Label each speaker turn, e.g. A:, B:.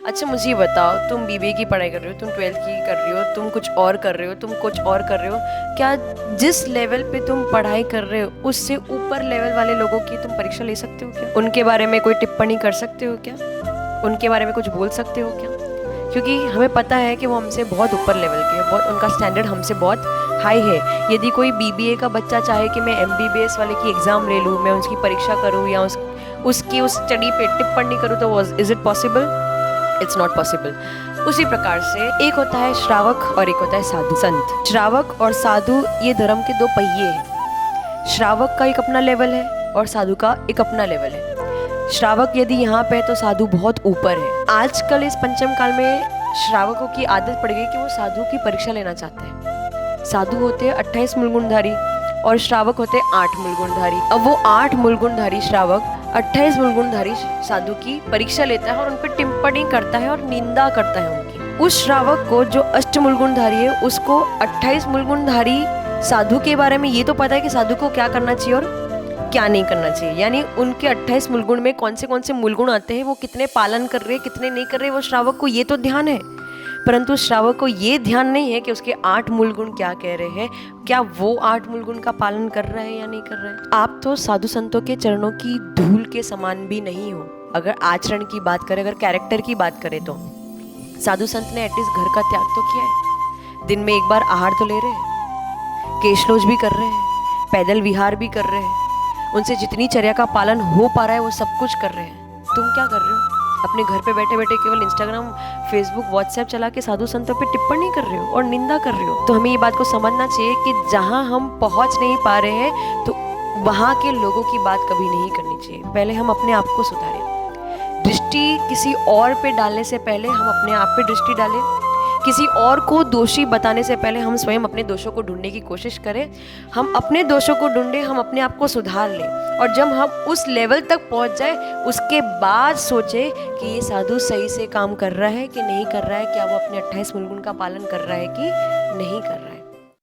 A: अच्छा मुझे ये बताओ, तुम बीबीए की पढ़ाई कर रहे हो, तुम 12th की कर रही हो, तुम कुछ और कर रहे हो, तुम कुछ और कर रहे हो, क्या जिस लेवल पे तुम पढ़ाई कर रहे हो उससे ऊपर लेवल वाले लोगों की तुम परीक्षा ले सकते हो क्या? उनके बारे में कोई टिप्पणी कर सकते हो क्या? उनके बारे में कुछ बोल सकते हो क्या? क्योंकि हमें पता है कि वो हमसे बहुत ऊपर लेवल के हैं, बहुत उनका स्टैंडर्ड हमसे बहुत हाई है। यदि कोई बीबीए का बच्चा चाहे कि मैं एमबीबीएस वाले की एग्ज़ाम ले लूँ, मैं उसकी परीक्षा करूँ या उसकी उस स्टडी पे टिप्पणी करूँ, तो is it possible? It's not possible. उसी प्रकार से एक होता है श्रावक और एक होता है साधु संत। श्रावक और साधु ये धर्म के दो पहिए हैं। श्रावक का एक अपना लेवल है और साधु का एक अपना लेवल है। श्रावक यदि यहाँ पे है तो साधु बहुत ऊपर है। आजकल इस पंचम काल में श्रावकों की आदत पड़ गई कि वो साधु की परीक्षा लेना चाहते हैं। साधु होते हैं 28 मूलगुणधारी और श्रावक होते हैं 8 मूलगुणधारी। अब वो 8 मूलगुणधारी श्रावक 28 मूलगुणधारी साधु की परीक्षा लेता है और उन पर टिप्पणी करता है और निंदा करता है उनकी। उस श्रावक को जो अष्ट मूलगुणधारी है उसको 28 मूलगुणधारी साधु के बारे में ये तो पता है कि साधु को क्या करना चाहिए और क्या नहीं करना चाहिए, यानी उनके 28 मूलगुण में कौन से मूलगुण आते हैं, वो कितने पालन कर रहे हैं, कितने नहीं कर रहे, वो श्रावक को ये तो ध्यान है। परंतु श्रावक को ये ध्यान नहीं है कि उसके 8 मूलगुण क्या कह रहे हैं, क्या वो 8 मूलगुण का पालन कर रहा है या नहीं कर रहा है। आप तो साधु संतों के चरणों की धूल के समान भी नहीं हो। अगर आचरण की बात करें, अगर कैरेक्टर की बात करें, तो साधु संत ने एटलीस्ट घर का त्याग तो किया है, दिन में एक बार आहार तो ले रहे हैं, केशलोज भी कर रहे हैं, पैदल विहार भी कर रहे हैं, उनसे जितनी चर्या का पालन हो पा रहा है वो सब कुछ कर रहे हैं। तुम क्या कर रहे हो? अपने घर पे बैठे बैठे केवल इंस्टाग्राम, फेसबुक, व्हाट्सएप चला के साधु संतों पे टिप्पणी कर रहे हो और निंदा कर रहे हो। तो हमें ये बात को समझना चाहिए कि जहाँ हम पहुँच नहीं पा रहे हैं तो वहाँ के लोगों की बात कभी नहीं करनी चाहिए। पहले हम अपने आप को सुधारें। दृष्टि किसी और पे डालने से पहले हम अपने आप पे दृष्टि डालें। किसी और को दोषी बताने से पहले हम स्वयं अपने दोषों को ढूंढने की कोशिश करें। हम अपने दोषों को ढूंढें, हम अपने आप को सुधार लें, और जब हम उस लेवल तक पहुंच जाए उसके बाद सोचें कि ये साधु सही से काम कर रहा है कि नहीं कर रहा है, क्या वो अपने 28 मूलगुण का पालन कर रहा है कि नहीं कर रहा है।